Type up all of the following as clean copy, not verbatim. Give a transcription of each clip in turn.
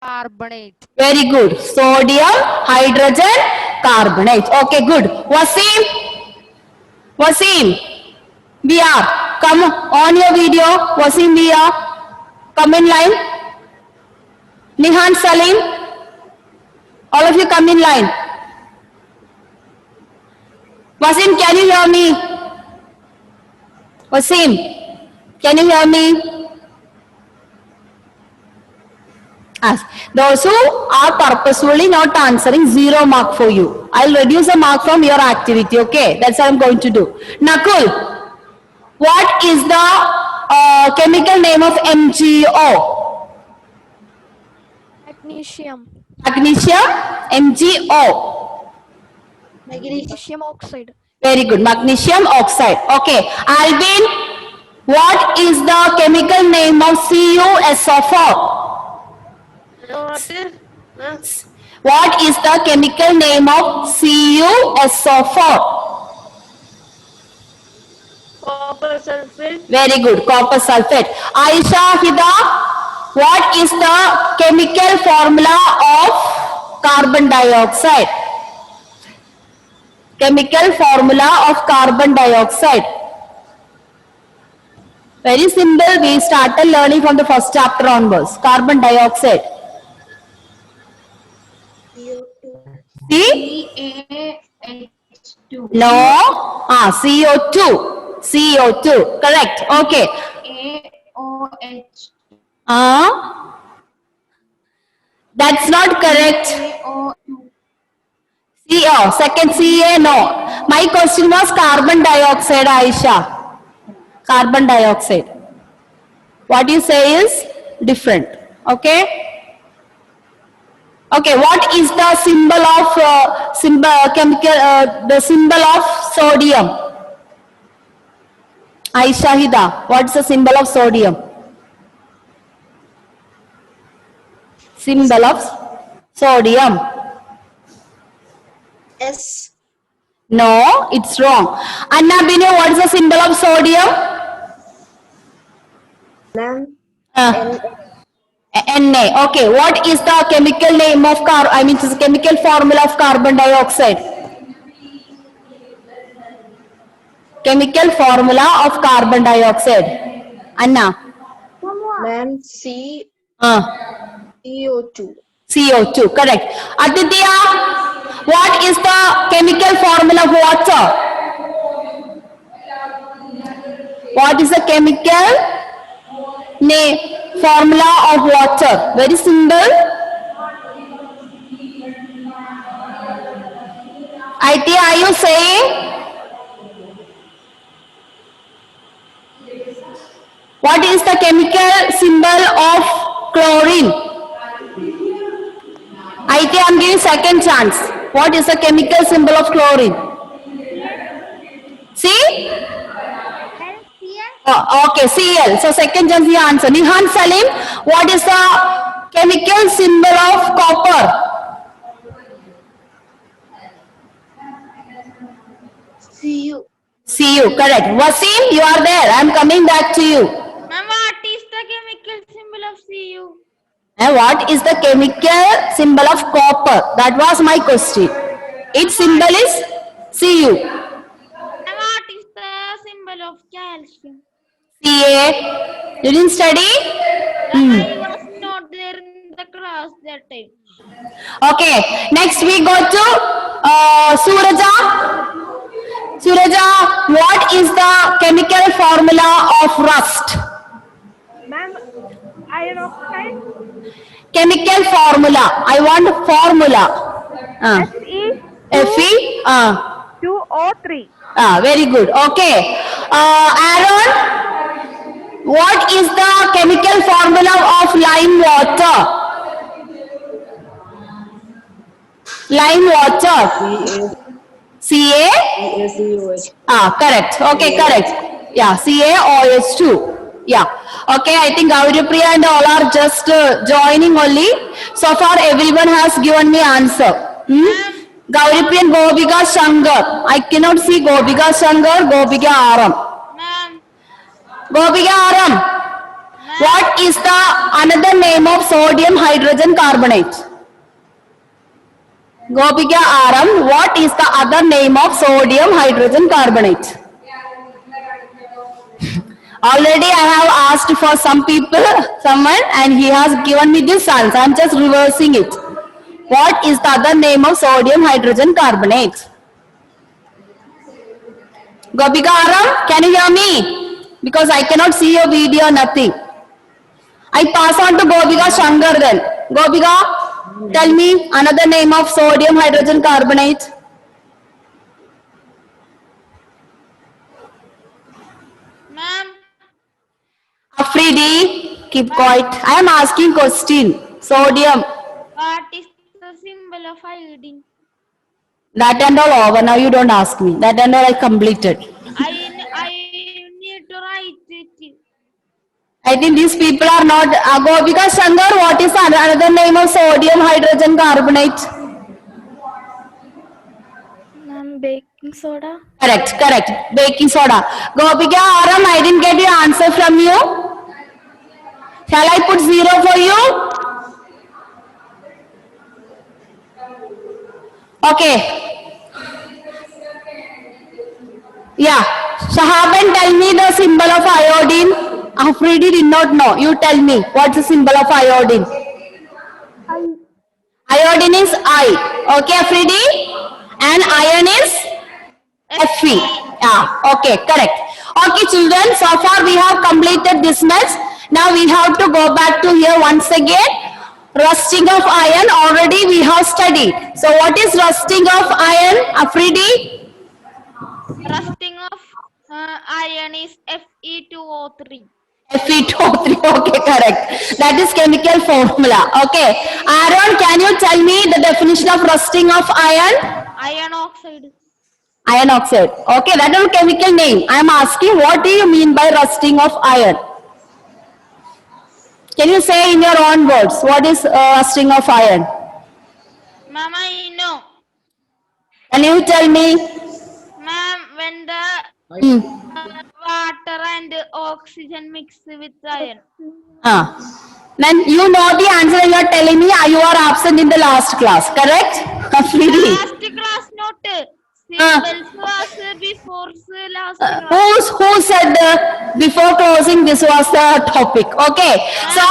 Carbonate. Very good. Sodium hydrogen carbonate. Okay, good. Wasim, VR, come on your video. Wasim VR, come in line. Nihan Salim, all of you come in line. Wasim, can you hear me? Wasim, can you hear me? Those who are purposefully not answering, 0 mark for you. I'll reduce a mark from your activity, okay? That's what I'm going to do. Nakul, what is the chemical name of MgO? Magnesium. Magnesium, MgO. Magnesium oxide. Very good. Magnesium oxide. Okay. Alvin, what is the chemical name of CuSO4? What is the chemical name of CuSO4? Copper sulfate. Very good. Copper sulfate. Aisha Hida, what is the chemical formula of carbon dioxide? Chemical formula of carbon dioxide. Very simple. We started learning from the first chapter onwards. Carbon dioxide. CaH2. No. CO2. CO2. Correct. Okay. AOH. That's not correct. CO. Second CA. No. My question was carbon dioxide, Aisha. Carbon dioxide. What you say is different. Okay. Okay. What is the symbol of the symbol of sodium? Aisha Hida. What's the symbol of sodium? Symbol of sodium. S. No, it's wrong. Anna Binu, what is the symbol of sodium? Na. Okay. What is the chemical name of the chemical formula of carbon dioxide? Chemical formula of carbon dioxide. Anna. Ma'am, CO2. CO2. Correct. Aditya, what is the chemical formula of water? What is the chemical formula of water? Very simple. IT, are you saying? What is the chemical symbol of chlorine? IT, I'm giving second chance. What is the chemical symbol of chlorine? See? Okay, Cl. So second chance the answer. Nihan Salim, what is the chemical symbol of copper? Cu. Cu, correct. Wasim, you are there. I am coming back to you. Ma'am, what is the chemical symbol of Cu? And what is the chemical symbol of copper? That was my question. Its symbol is Cu. And what is the symbol of calcium? Ca. You didn't study? I was not there in the class that time. Okay. Next we go to Suraja. Suraja, what is the chemical formula of rust? Ma'am, iron oxide. Chemical formula. I want formula. Fe. Fe2O3. Very good. Okay. Aaron, what is the chemical formula of lime water? Lime water. Ca. Correct. Okay, correct. Yeah, CaOH2. Yeah. Okay, I think Gauripriya and all are just joining only. So far, everyone has given me answer. Gauripriya and Gobika Shankar. I cannot see Gobika Shankar, Gobika Aram. Ma'am. Gobika Aram. What is the another name of sodium hydrogen carbonate? Gopika Aram, what is the other name of sodium hydrogen carbonate? Already I have asked for someone, and he has given me this answer. I am just reversing it. What is the other name of sodium hydrogen carbonate? Gopika Aram, can you hear me? Because I cannot see your video, nothing. I pass on to Gopika Shankar then. Gopika, tell me another name of sodium hydrogen carbonate. Ma'am, Afridi, keep quiet. I am asking question. Sodium. what is the symbol of iodine? That and all over. Now you don't ask me. That and all I completed. I need to write it. I think these people are not. Gopika Shankar, what is another name of sodium hydrogen carbonate? Ma'am, baking soda. Correct. Baking soda. Gopika Aram, I didn't get your answer from you. Shall I put 0 for you? Okay. Yeah. Shahaban, tell me the symbol of iodine. Afridi did not know. You tell me. What's the symbol of iodine? Iodine is I. Okay, Afridi? And iron is Fe. Yeah, okay, correct. Okay, children, so far we have completed this much. Now we have to go back to here once again. Rusting of iron already we have studied. So what is rusting of iron, Afridi? Rusting of iron is Fe2O3. Fe2O3, okay, correct. That is chemical formula. Okay. Aaron, can you tell me the definition of rusting of iron? Iron oxide. Iron oxide. Okay, that is a chemical name. I am asking what do you mean by rusting of iron? Can you say in your own words what is rusting of iron? Ma'am, I know. Can you tell me? Ma'am, when the water and oxygen mix with iron. Then you know the answer and you are telling me you are absent in the last class, correct? Last class not. Symbols was before last class. Who said before closing this was the topic? Okay. So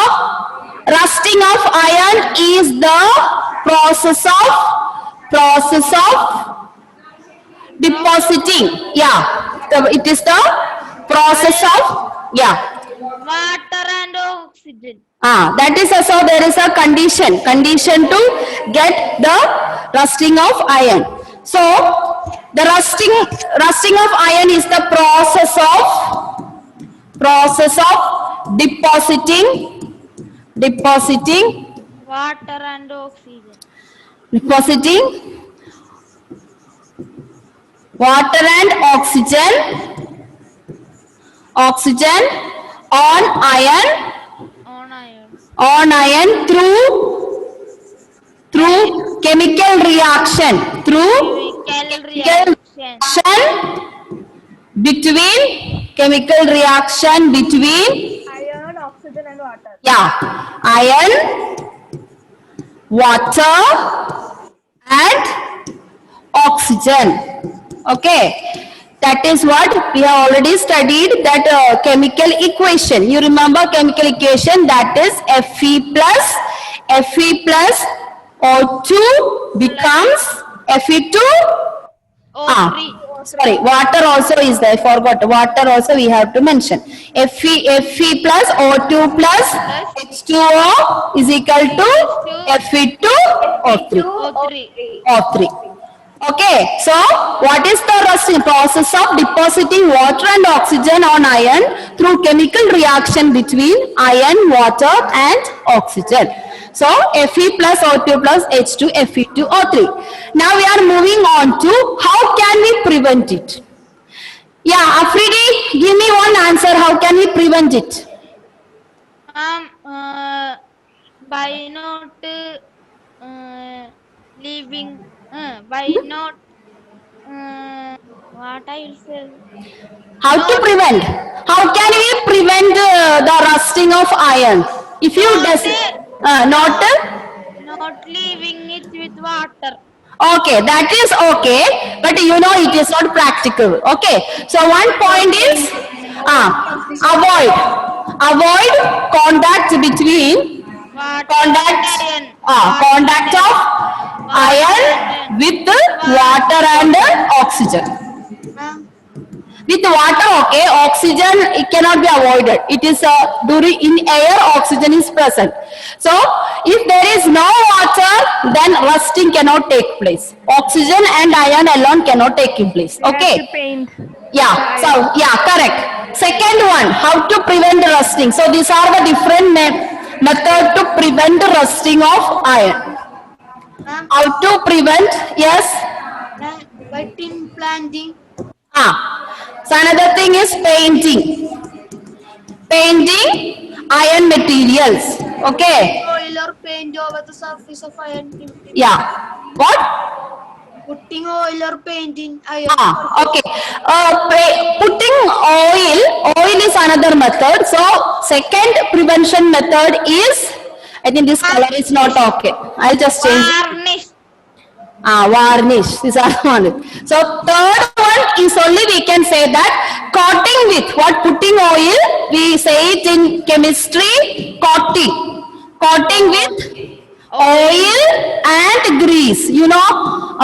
rusting of iron is the process of depositing. Yeah. It is the process of Water and oxygen. That is so there is a condition to get the rusting of iron. So the rusting of iron is the process of depositing Water and oxygen. Depositing water and oxygen on iron through chemical reaction between Iron, oxygen, and water. iron, water and oxygen. Okay, that is what we have already studied, that chemical equation. You remember chemical equation, that is Fe plus O2 becomes Fe2. Sorry, water also is there. I forgot. Water also we have to mention. Fe plus O2 plus H2O is equal to Fe2O3. O3. Okay, so what is the rusting process of depositing water and oxygen on iron through chemical reaction between iron, water and oxygen. So Fe plus O2 plus H2 Fe2O3. Now we are moving on to how can we prevent it? Yeah, Afridi, give me one answer. How can we prevent it? By not leaving, by not what I will say? How to prevent? How can we prevent the rusting of iron? If you not Not leaving it with water. okay, that is okay, but you know it is not practical. Okay, so one point is avoid contact between Water contact and iron. contact of iron with water and oxygen. With water, okay, oxygen it cannot be avoided. It is during in air oxygen is present. So if there is no water, then rusting cannot take place. Oxygen and iron alone cannot take in place. Okay. Paint. Yeah. So yeah, correct. Second one, how to prevent rusting. So these are the different method to prevent rusting of iron. How to prevent? Yes. By tin planting. So another thing is painting. Painting iron materials. Okay. Oil or paint over the surface of iron. Yeah. What? Putting oil or paint in iron. Okay. Putting oil is another method. So second prevention method is, I think this color is not okay. I'll just change it. Varnish. Varnish. These are one. So third one is only we can say that coating with what? Putting oil. We say it in chemistry. Coating. Coating with oil and grease. You know,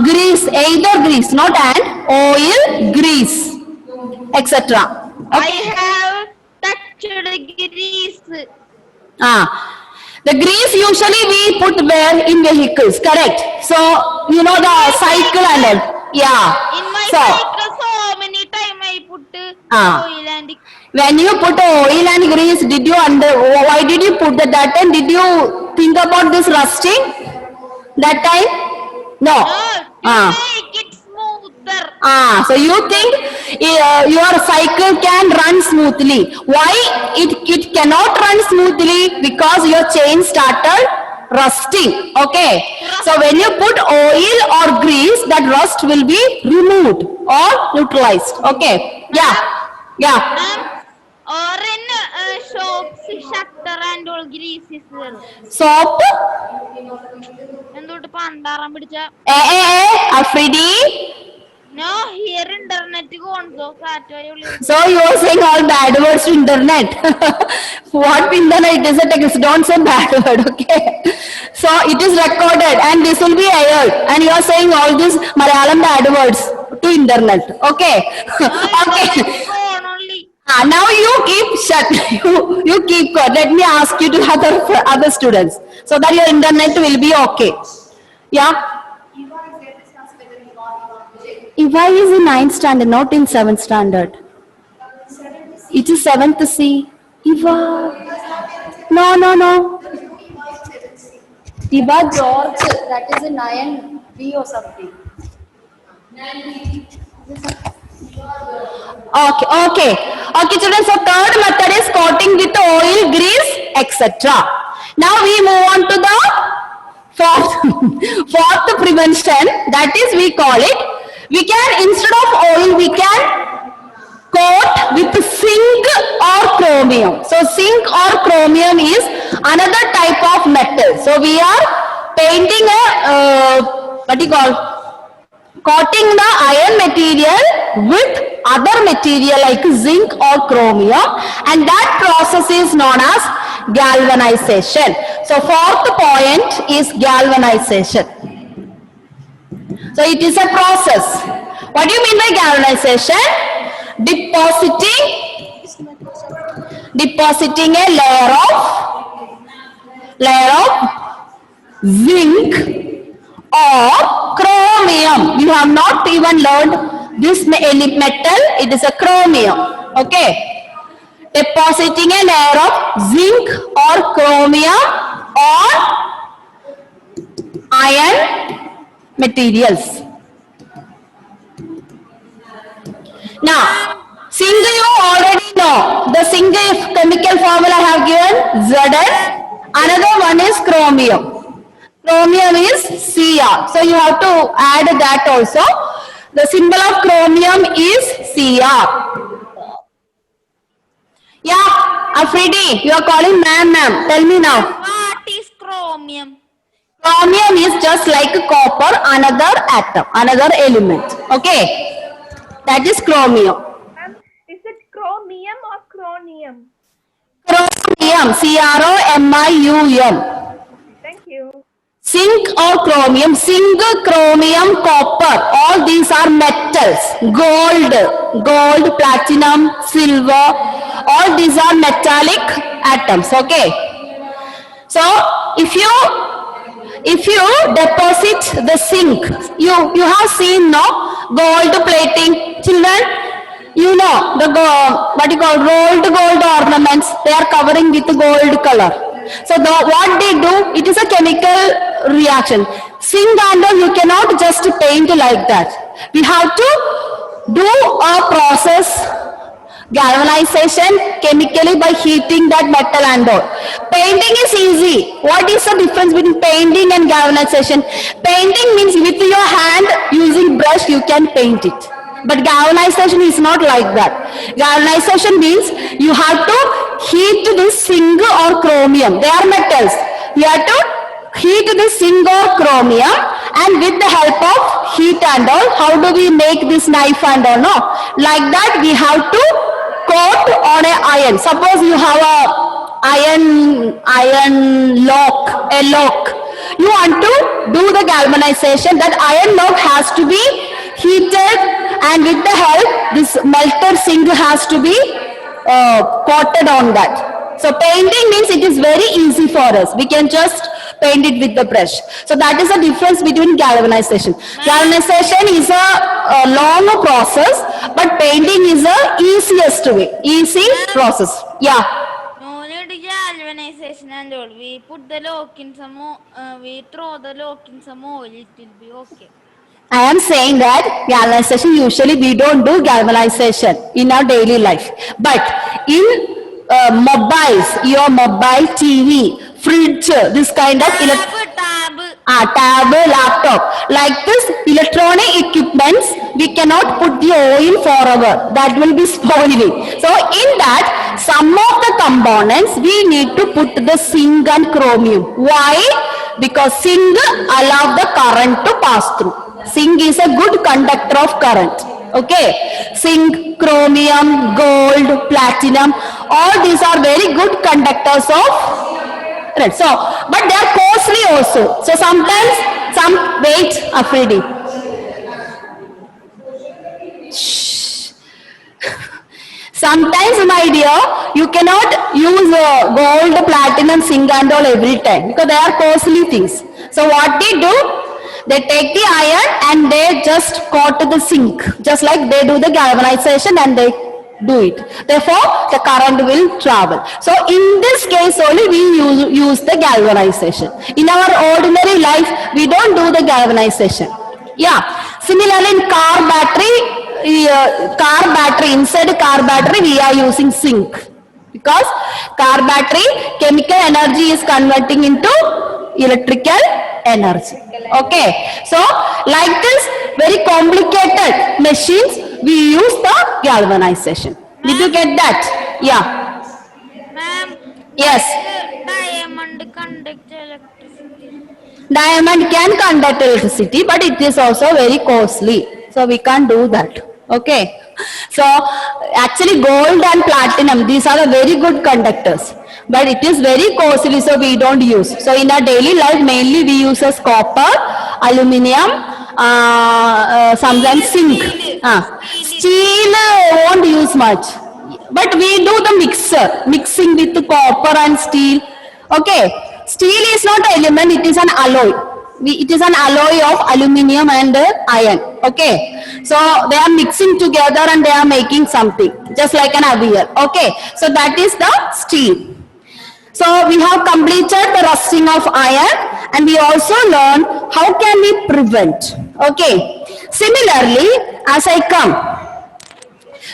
grease. Either grease, not and oil, grease, etc. I have touched grease. The grease usually we put where in vehicles, correct? So you know the cycle and all. Yeah. In my So cycle, so many times I put oil and when you put oil and grease, did you why did you put that time? Did you think about this rusting that time? No. to make it smoother. So you think your cycle can run smoothly. Why it cannot run smoothly? Because your chain started rusting. Okay. So when you put oil or grease, that rust will be removed or neutralized. Okay. Yeah. Yeah. Or in shops, shutter and all grease is there. Soap. എന്തുകൊണ്ട് പണ്ടാറാൻ പിടിച്ച Afridi. No, here internet gonzo So you are saying all bad words to internet. What internet is a text? Don't say bad word, okay? So it is recorded and this will be aired. And you are saying all these Malayalam bad words to internet, okay? Okay. only. Now you keep shut. You keep quiet. Let me ask you to other students so that your internet will be okay. Yeah. Eva is in 9th standard, not in 7th standard. It is 7th C. Eva. No. Eva George, that is in 9B or something. Okay, children. So third method is coating with oil, grease, etc. Now we move on to the fourth prevention. That is, we call it. We can, instead of oil, we can coat with zinc or chromium. So zinc or chromium is another type of metal. So we are painting coating the iron material with other material like zinc or chromium, and that process is known as galvanization. So fourth point is galvanization. So it is a process. What do you mean by galvanization? Depositing a layer of zinc or chromium. You have not even learned this metal. It is a chromium. Okay. Depositing a layer of zinc or chromium or iron materials. Now, zinc you already know. The zinc chemical formula I have given Zn. Another one is chromium. Chromium is Cr. So you have to add that also. The symbol of chromium is Cr. Yeah, Afridi, you are calling ma'am. Tell me now. What is chromium? Chromium is just like copper, another atom, another element. Okay, that is chromium. Ma'am, is it chromium or chronium? Chromium, Chromium. Thank you. Zinc or chromium, zinc, chromium, copper, all these are metals. Gold, platinum, silver, all these are metallic atoms. Okay. So if you deposit the zinc, you have seen no gold plating, children. You know the what you call rolled gold ornaments. They are covering with gold color. So what they do, it is a chemical reaction. Zinc and all you cannot just paint like that. We have to do a process, galvanization chemically by heating that metal and all. Painting is easy. What is the difference between painting and galvanization? Painting means with your hand using brush you can paint it. But galvanization is not like that. Galvanization means you have to heat this zinc or chromium. They are metals. You have to heat this zinc or chromium, and with the help of heat and all, how do we make this knife and all? No, like that we have to coat on a iron. Suppose you have a iron lock, a lock. You want to do the galvanization. That iron lock has to be heated, and with the help, this melted zinc has to be coated on that. So painting means it is very easy for us. We can just paint it with the brush. So that is the difference between galvanization. Galvanization is a long process, but painting is the easiest way, easy process. Yeah. No need galvanization and all. We put the lock in some we throw the lock in some oil. It will be okay. I am saying that galvanization, usually we don't do galvanization in our daily life. But in mobiles, your mobile TV, fridge, this kind of tab, laptop, like this electronic equipments, we cannot put the oil forever. That will be spoiling. So in that, some of the components we need to put the zinc and chromium. Why? Because zinc allows the current to pass through. Zinc is a good conductor of current. Okay, zinc, chromium, gold, platinum, all these are very good conductors of current. So, but they are costly also. So sometimes, wait, Afridi. Sometimes, my dear, you cannot use gold, platinum, zinc and all every time because they are costly things. So what they do? They take the iron and they just coat the zinc, just like they do the galvanization and they do it. Therefore, the current will travel. So in this case only we use the galvanization. In our ordinary life, we don't do the galvanization. Yeah. Similarly, in car battery, inside car battery, we are using zinc. Because car battery, chemical energy is converting into electrical energy. Okay, so like this very complicated machines we use the galvanization. Did you get that? Yeah. Ma'am. Yes. Diamond conduct electricity. Diamond can conduct electricity, but it is also very costly. So we can't do that. Okay. So actually gold and platinum, these are the very good conductors. But it is very costly, so we don't use. So in our daily life, mainly we use as copper, aluminium, sometimes zinc. Steel won't use much. But we do the mixing with the copper and steel. Okay. Steel is not an element, it is an alloy. It is an alloy of aluminium and iron. Okay. So they are mixing together and they are making something, just like an avial. Okay. So that is the steel. So we have completed the rusting of iron and we also learned how can we prevent. Okay. Similarly, as I come,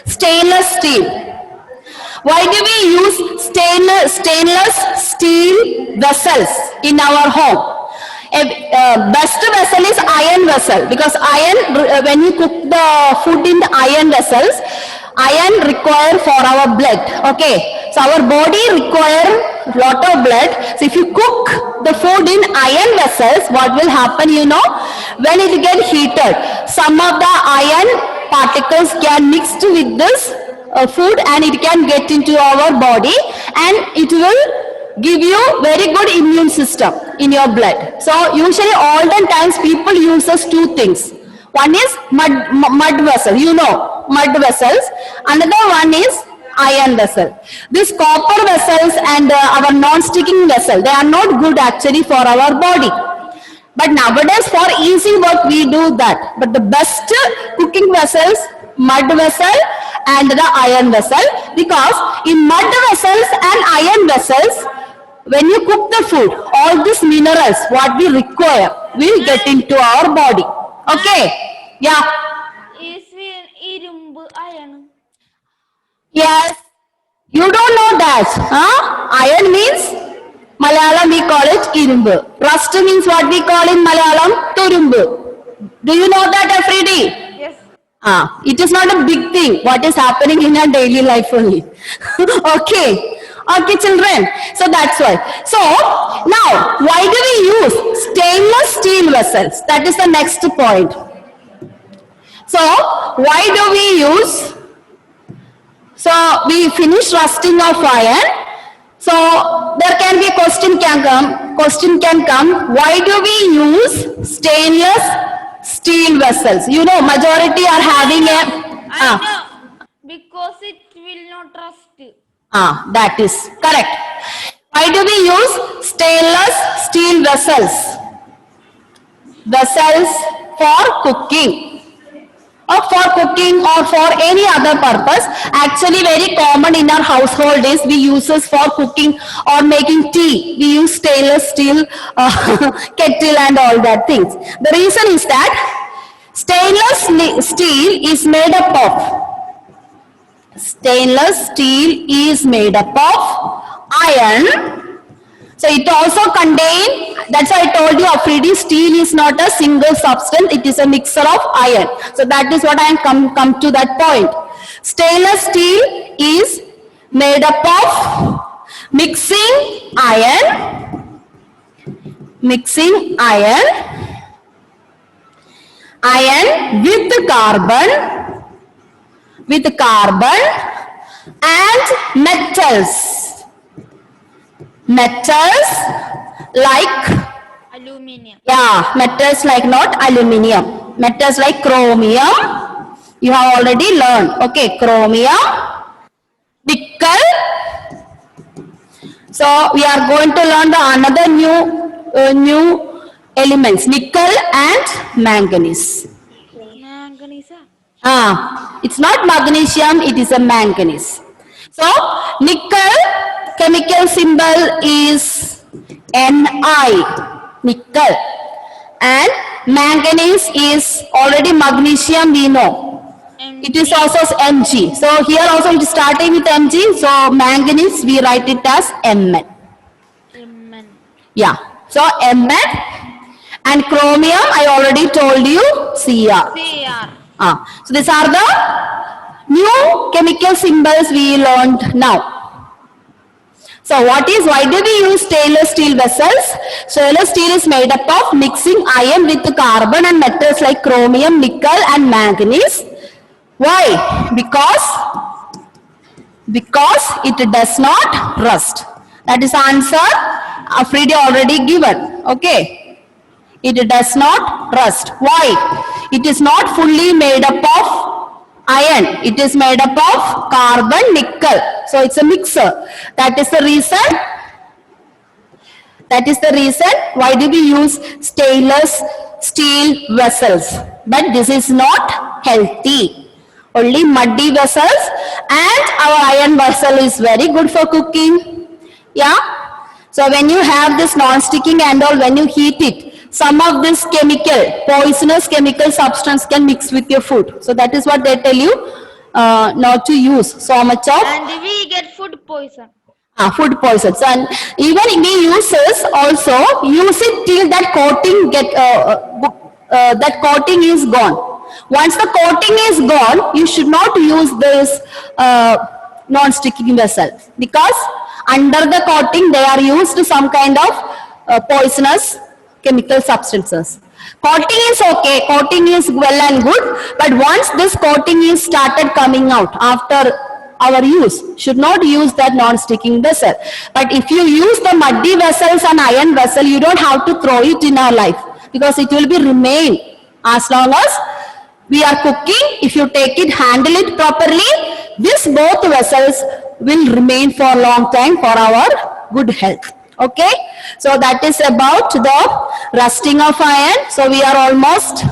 stainless steel. Why do we use stainless steel vessels in our home? Best vessel is iron vessel, because iron, when you cook the food in the iron vessels, iron require for our blood. Okay, so our body require lot of blood. So if you cook the food in iron vessels, what will happen, you know, when it get heated, some of the iron particles can mix with this food and it can get into our body and it will give you very good immune system in your blood. So usually olden times people uses two things. One is mud vessel, you know, mud vessels. Another one is iron vessel. These copper vessels and our non-sticking vessel, they are not good actually for our body. But nowadays for easy work we do that. But the best cooking vessels, mud vessel and the iron vessel, because in mud vessels and iron vessels, when you cook the food, all these minerals what we require will get into our body. Okay? Yeah. Is irumbu iron? Yes. You don't know that. Huh? Iron means Malayalam we call it irumbu. Rust means what we call in Malayalam turumbu. Do you know that, Afridi? Yes. It is not a big thing what is happening in our daily life only. Okay. Okay, children. So that's why. So now, why do we use stainless steel vessels? That is the next point. So why do we use? So we finish rusting of iron. So there can be a question can come. Question can come. Why do we use stainless steel vessels? You know, majority are having a. I know, because it will not rust. That is correct. Why do we use stainless steel vessels? Vessels for cooking. Or for cooking or for any other purpose. Actually very common in our household is we use this for cooking or making tea. We use stainless steel kettle and all that things. The reason is that stainless steel is made up of. Stainless steel is made up of iron. So it also contain, that's why I told you Afridi, steel is not a single substance, it is a mixture of iron. So that is what I am come to that point. Stainless steel is made up of mixing iron with carbon and metals like Aluminium. metals like not aluminium, metals like chromium, you have already learned. Okay, chromium, nickel. So we are going to learn the another new elements, nickel and manganese. Manganese. It's not magnesium, it is a manganese. So nickel chemical symbol is Ni, nickel, and manganese is already magnesium we know. It is also Mg. So here also it is starting with Mg. So manganese we write it as Mn. Mn. Yeah. So Mn and chromium I already told you Cr. Cr. So these are the new chemical symbols we learned now. So why do we use stainless steel vessels? Stainless steel is made up of mixing iron with carbon and metals like chromium, nickel and manganese. Why? Because it does not rust. That is answer Afridi already given. Okay. It does not rust. Why? It is not fully made up of iron. It is made up of carbon, nickel. So it's a mixer. That is the reason why do we use stainless steel vessels. But this is not healthy. Only muddy vessels and our iron vessel is very good for cooking. Yeah. So when you have this non-sticking and all, when you heat it, some of this poisonous chemical substance can mix with your food. So that is what they tell you not to use so much of. And we get food poison. Food poisons, and even we users also use it till that coating that coating is gone. Once the coating is gone, you should not use this non-sticking vessel, because under the coating they are used some kind of poisonous chemical substances. Coating is okay, coating is well and good, but once this coating is started coming out after our use, should not use that non-sticking vessel. But if you use the muddy vessels and iron vessel, you don't have to throw it in our life, because it will be remain as long as we are cooking. If you take it, handle it properly, this both vessels will remain for a long time for our good health. Okay, so that is about the rusting of iron. So we are almost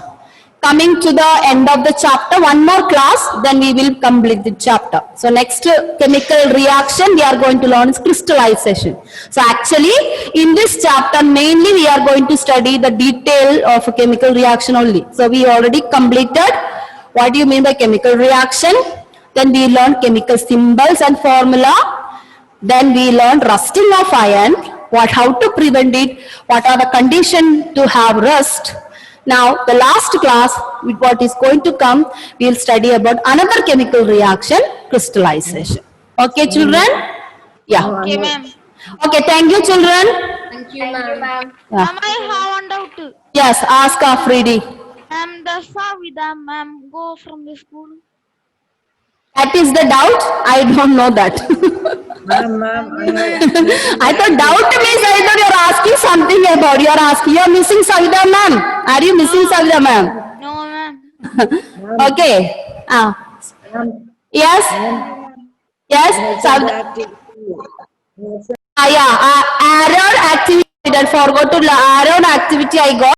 coming to the end of the chapter. One more class, then we will complete the chapter. So next chemical reaction we are going to learn is crystallization. So actually in this chapter mainly we are going to study the detail of a chemical reaction only. So we already completed what do you mean by chemical reaction. Then we learned chemical symbols and formula. Then we learned rusting of iron, how to prevent it, what are the conditions to have rust. Now the last class, with what is going to come, we will study about another chemical reaction, crystallization. Okay children? Yeah. Okay, ma'am. Okay, thank you children. Thank you, ma'am. Yeah. Ma'am, I have one doubt. Yes, ask Afridi. Ma'am, does Savida ma'am go from the school? That is the doubt? I don't know that. Ma'am, I thought doubt means I thought you're asking something about, you're missing Savida ma'am. Are you missing Savida ma'am? No, ma'am. Okay. Yes? Yes? Savida. Yeah, arrow activity, I forgot to arrow activity I got.